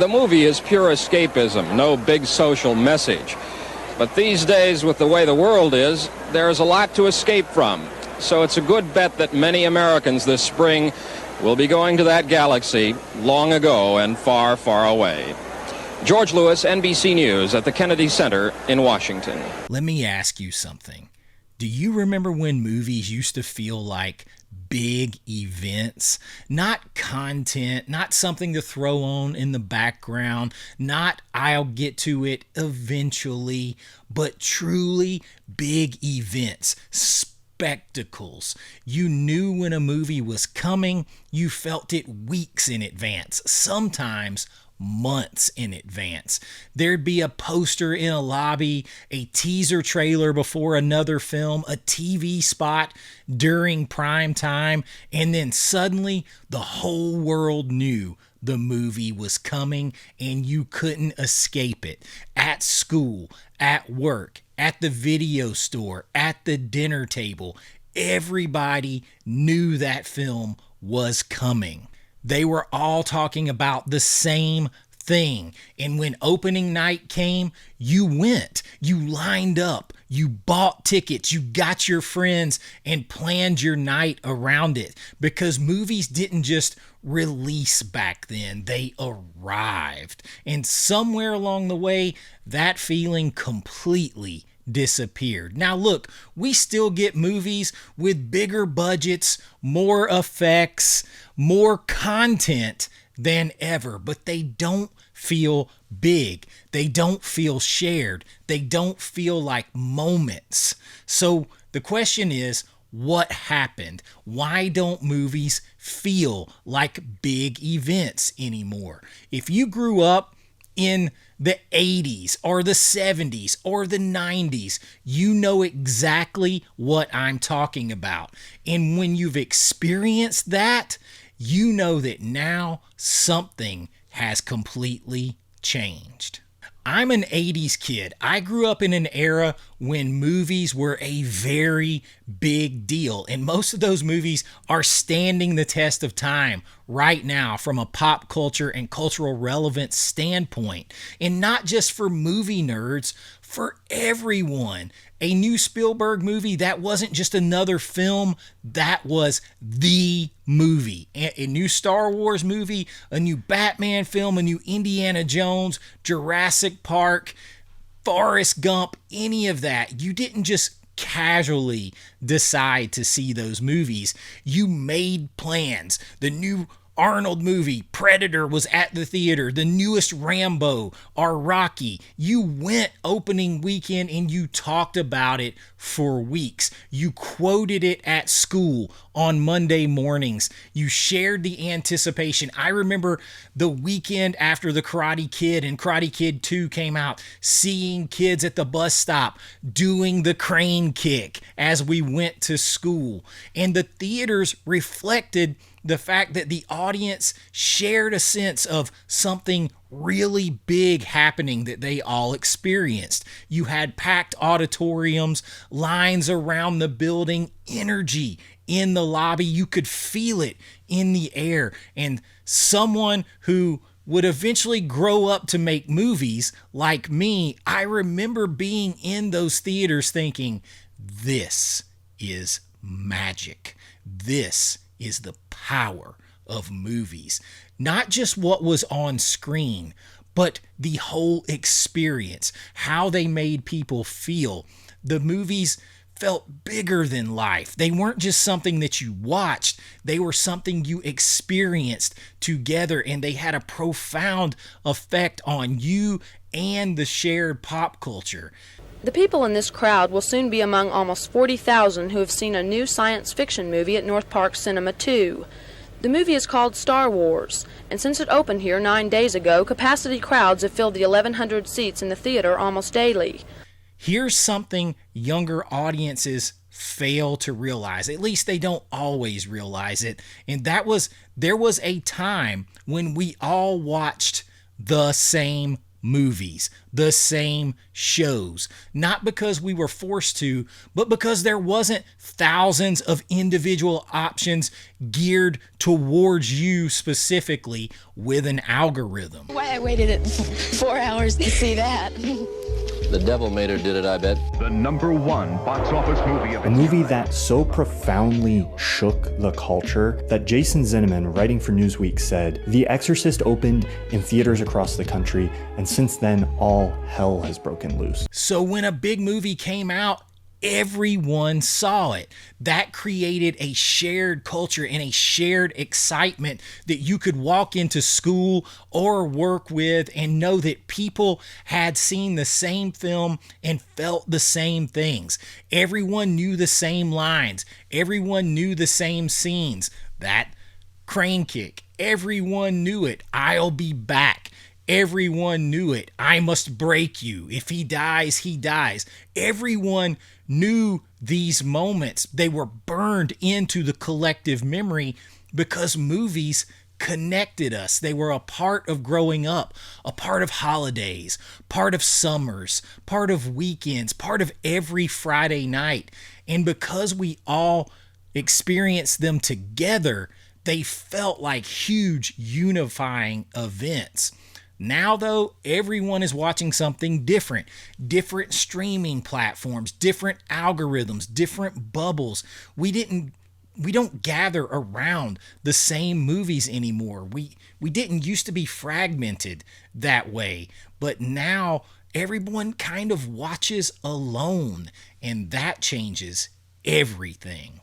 The movie is pure escapism, no big social message. But these days, with the way the world is, there's a lot to escape from. So it's a good bet that many Americans this spring will be going to that galaxy long ago and far, far away. George Lewis, NBC News at the Kennedy Center in Washington. Let me ask you something. Do you remember when movies used to feel like big events? Not content, not something to throw on in the background, not I'll get to it eventually, but truly big events, spectacles. You knew when a movie was coming, you felt it weeks in advance, sometimes months in advance. There'd be a poster in a lobby, a teaser trailer before another film, a TV spot during prime time, and then suddenly the whole world knew the movie was coming and you couldn't escape it. At school, at work, at the video store, at the dinner table, everybody knew that film was coming. They were all talking about the same thing. And when opening night came, you went, you lined up, you bought tickets, you got your friends and planned your night around it, because movies didn't just release back then, they arrived. And somewhere along the way, that feeling completely disappeared. Now look, we still get movies with bigger budgets, more effects, more content than ever, but they don't feel big. They don't feel shared. They don't feel like moments. So the question is, what happened? Why don't movies feel like big events anymore? If you grew up in the 80s or the 70s or the 90s, you know exactly what I'm talking about. And when you've experienced that, you know that now something has completely changed. I'm an 80s kid. I grew up in an era when movies were a very big deal, and most of those movies are standing the test of time right now from a pop culture and cultural relevance standpoint. And not just for movie nerds, for everyone. A new Spielberg movie, that wasn't just another film, that was the movie. A new Star Wars movie, a new Batman film, a new Indiana Jones, Jurassic Park, Forrest Gump, any of that. You didn't just casually decide to see those movies. You made plans. The new Arnold movie, Predator, was at the theater. The newest Rambo or Rocky. You went opening weekend and you talked about it for weeks. You quoted it at school on Monday mornings. You shared the anticipation. I remember the weekend after the Karate Kid and Karate Kid 2 came out, seeing kids at the bus stop doing the crane kick as we went to school. And the theaters reflected the fact that the audience shared a sense of something really big happening that they all experienced. You had packed auditoriums, lines around the building, energy in the lobby. You could feel it in the air. And someone who would eventually grow up to make movies like me, I remember being in those theaters thinking, this is magic. This is the power of movies. Not just what was on screen, but the whole experience, how they made people feel. The movies felt bigger than life. They weren't just something that you watched, they were something you experienced together, and they had a profound effect on you and the shared pop culture. The people in this crowd will soon be among almost 40,000 who have seen a new science fiction movie at North Park Cinema 2. The movie is called Star Wars, and since it opened here 9 days ago, capacity crowds have filled the 1,100 seats in the theater almost daily. Here's something younger audiences fail to realize. At least they don't always realize it. And there was a time when we all watched the same movies, the same shows. Not because we were forced to, but because there wasn't thousands of individual options geared towards you specifically with an algorithm. Why I waited 4 hours to see that. The devil made her did it, I bet. The #1 box office movie of A movie that so profoundly shook the culture that Jason Zinnemann, writing for Newsweek, said, "The Exorcist opened in theaters across the country, and since then, all hell has broken loose." So when a big movie came out, everyone saw it. That created a shared culture and a shared excitement that you could walk into school or work with and know that people had seen the same film and felt the same things. Everyone knew the same lines. Everyone knew the same scenes. That crane kick, everyone knew it. I'll be back. Everyone knew it. I must break you. If he dies, he dies. Everyone knew these moments. They were burned into the collective memory because movies connected us. They were a part of growing up, a part of holidays, part of summers, part of weekends, part of every Friday night. And because we all experienced them together, they felt like huge unifying events. Now, though, everyone is watching something different. Different streaming platforms, different algorithms, different bubbles. We don't gather around the same movies anymore. We didn't used to be fragmented that way, but now everyone kind of watches alone, and that changes everything.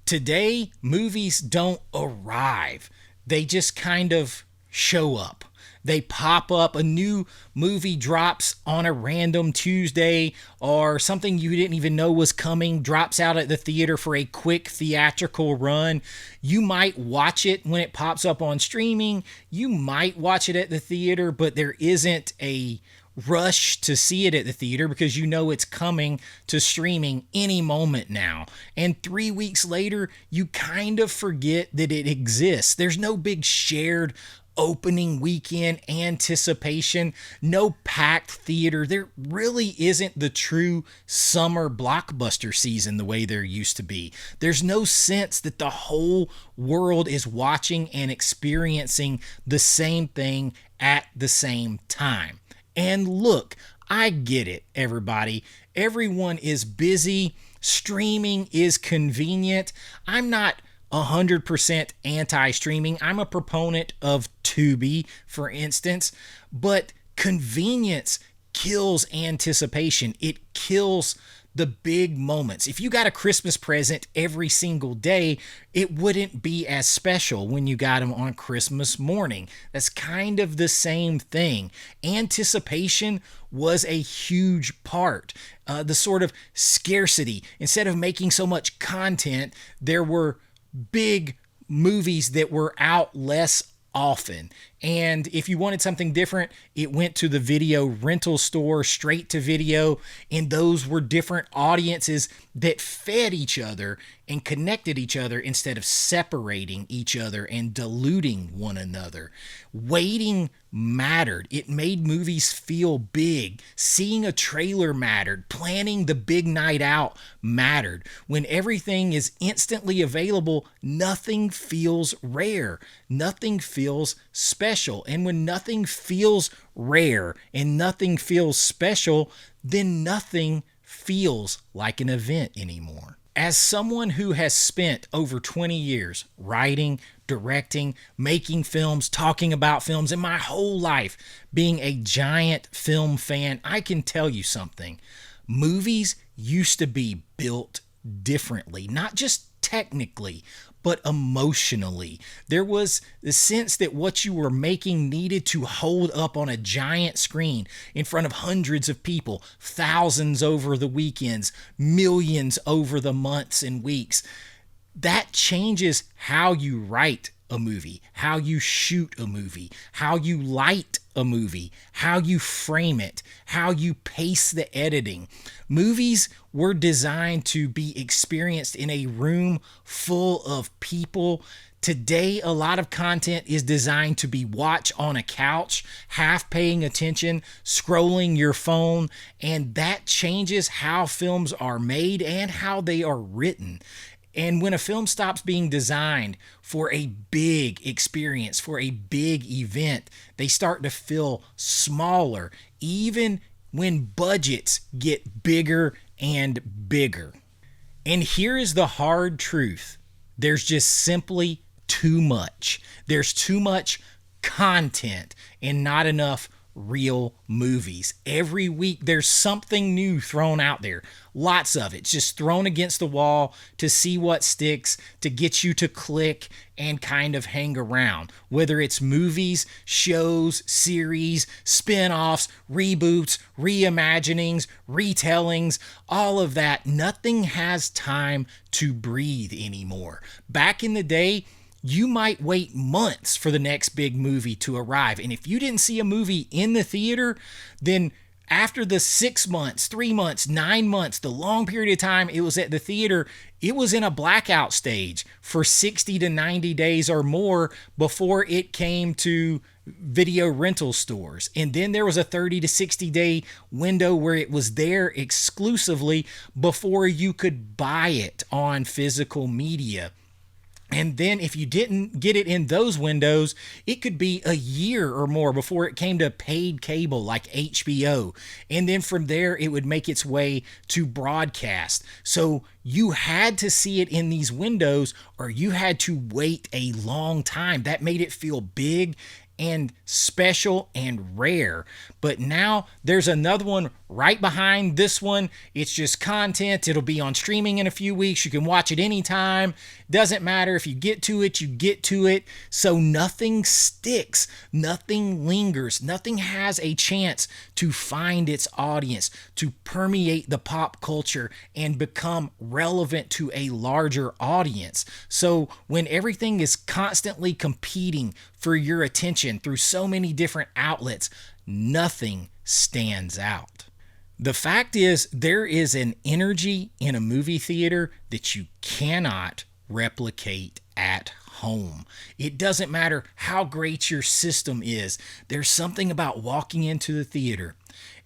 Today, movies don't arrive. They just kind of show up. They pop up. A new movie drops on a random Tuesday, or something you didn't even know was coming drops out at the theater for a quick theatrical run. You might watch it when it pops up on streaming. You might watch it at the theater, but there isn't a rush to see it at the theater because you know it's coming to streaming any moment now. And 3 weeks later, you kind of forget that it exists. There's no big shared opening weekend anticipation, no packed theater. There really isn't the true summer blockbuster season the way there used to be. There's no sense that the whole world is watching and experiencing the same thing at the same time. And look, I get it, everybody. Everyone is busy. Streaming is convenient. I'm not 100% anti-streaming. I'm a proponent of Tubi, for instance, but convenience kills anticipation. It kills the big moments. If you got a Christmas present every single day, it wouldn't be as special when you got them on Christmas morning. That's kind of the same thing. Anticipation was a huge part. The sort of scarcity. Instead of making so much content, there were big movies that were out less often. And if you wanted something different, it went to the video rental store, straight to video. And those were different audiences that fed each other and connected each other instead of separating each other and diluting one another. Waiting mattered. It made movies feel big. Seeing a trailer mattered. Planning the big night out mattered. When everything is instantly available, nothing feels rare. Nothing feels special. And when nothing feels rare and nothing feels special, then nothing feels like an event anymore. As someone who has spent over 20 years writing, directing, making films, talking about films, and my whole life being a giant film fan, I can tell you something. Movies used to be built differently, not just technically, but emotionally. There was the sense that what you were making needed to hold up on a giant screen in front of hundreds of people, thousands over the weekends, millions over the months and weeks. That changes how you write a movie, how you shoot a movie, how you light a movie, how you frame it, how you pace the editing. Movies were designed to be experienced in a room full of people Today, a lot of content is designed to be watched on a couch, half paying attention, scrolling your phone, and that changes how films are made and how they are written. And when a film stops being designed for a big experience, for a big event, they start to feel smaller, even when budgets get bigger and bigger. And here is the hard truth. There's just simply too much. There's too much content and not enough real movies. Every week there's something new thrown out there. Lots of it just thrown against the wall to see what sticks, to get you to click and kind of hang around. Whether it's movies, shows, series, spin-offs, reboots, reimaginings, retellings, all of that. Nothing has time to breathe anymore. Back in the day, you might wait months for the next big movie to arrive. And if you didn't see a movie in the theater, then after the 6 months, 3 months, 9 months, the long period of time it was at the theater, it was in a blackout stage for 60 to 90 days or more before it came to video rental stores. And then there was a 30 to 60 day window where it was there exclusively before you could buy it on physical media. And then if you didn't get it in those windows, it could be a year or more before it came to paid cable like HBO. And then from there, it would make its way to broadcast. So you had to see it in these windows or you had to wait a long time. That made it feel big and special and rare. But now there's another one right behind this one. It's just content. It'll be on streaming in a few weeks. You can watch it anytime. Doesn't matter if you get to it, you get to it. So nothing sticks. Nothing lingers. Nothing has a chance to find its audience, to permeate the pop culture and become relevant to a larger audience. So when everything is constantly competing for your attention through so many different outlets, nothing stands out. The fact is, there is an energy in a movie theater that you cannot replicate at home. It doesn't matter how great your system is. There's something about walking into the theater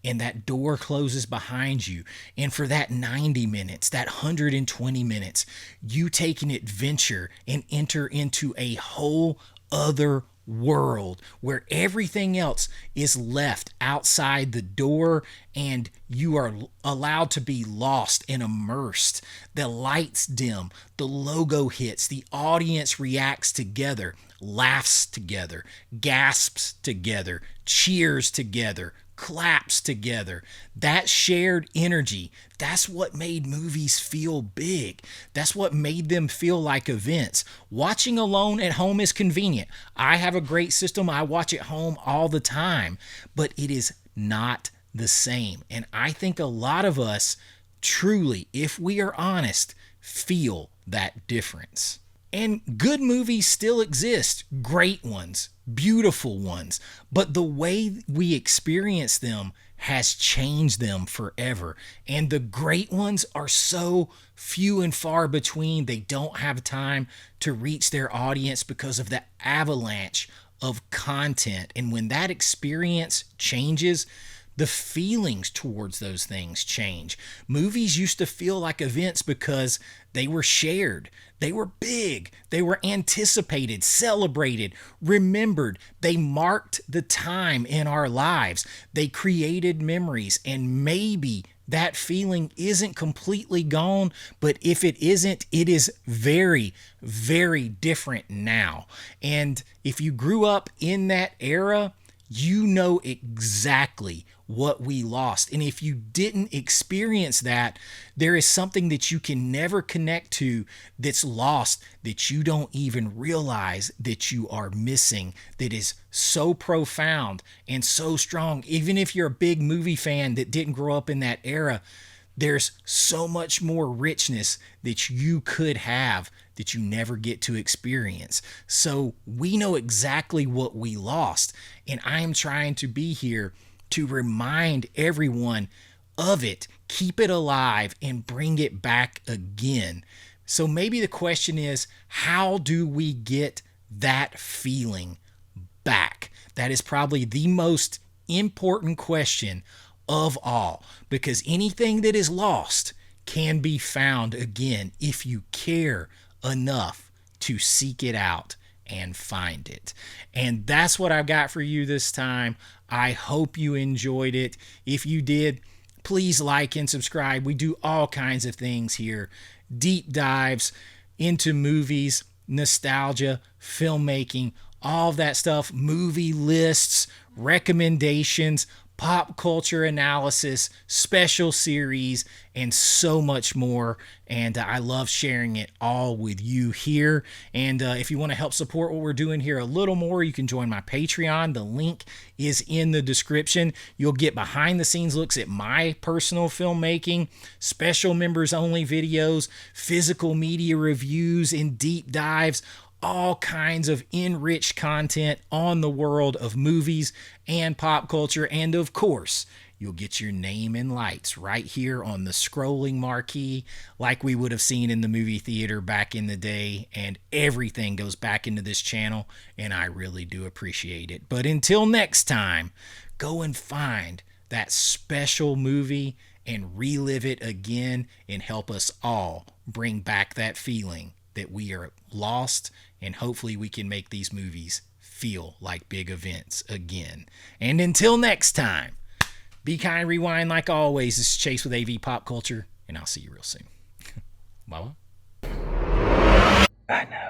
and that door closes behind you. And for that 90 minutes, that 120 minutes, you take an adventure and enter into a whole other world where everything else is left outside the door and you are allowed to be lost and immersed. The lights dim, the logo hits, the audience reacts together, laughs together, gasps together, cheers together, claps together. That shared energy, that's what made movies feel big. That's what made them feel like events. Watching alone at home is convenient. I have a great system. I watch at home all the time, but it is not the same. And I think a lot of us truly, if we are honest, feel that difference. And good movies still exist, great ones, beautiful ones, but the way we experience them has changed them forever. And the great ones are so few and far between, they don't have time to reach their audience because of the avalanche of content. And when that experience changes, the feelings towards those things change. Movies used to feel like events because they were shared. They were big. They were anticipated, celebrated, remembered. They marked the time in our lives. They created memories. And maybe that feeling isn't completely gone, but if it isn't, it is very, very different now. And if you grew up in that era, you know exactly what we lost. And if you didn't experience that, there is something that you can never connect to that's lost, that you don't even realize that you are missing, that is so profound and so strong. Even if you're a big movie fan that didn't grow up in that era, there's so much more richness that you could have that you never get to experience. So we know exactly what we lost. And I am trying to be here to remind everyone of it, keep it alive, and bring it back again. So maybe the question is, how do we get that feeling back? That is probably the most important question of all, because anything that is lost can be found again if you care enough to seek it out and find it. And that's what I've got for you this time. I hope you enjoyed it. If you did, please like and subscribe. We do all kinds of things here. Deep dives into movies, nostalgia, filmmaking, all of that stuff, movie lists, recommendations, pop culture analysis, special series, and so much more. And I love sharing it all with you here. And if you want to help support what we're doing here a little more, you can join my Patreon. The link is in the description. You'll get behind the scenes looks at my personal filmmaking, special members only videos, physical media reviews, and deep dives, all kinds of enriched content on the world of movies and pop culture. And of course, you'll get your name in lights right here on the scrolling marquee like we would have seen in the movie theater back in the day. And everything goes back into this channel, and I really do appreciate it. But until next time, go and find that special movie and relive it again, and help us all bring back that feeling that we are lost, and hopefully we can make these movies feel like big events again. And until next time, be kind, rewind like always. This is Chase with AV Pop Culture, and I'll see you real soon. Bye-bye. I know.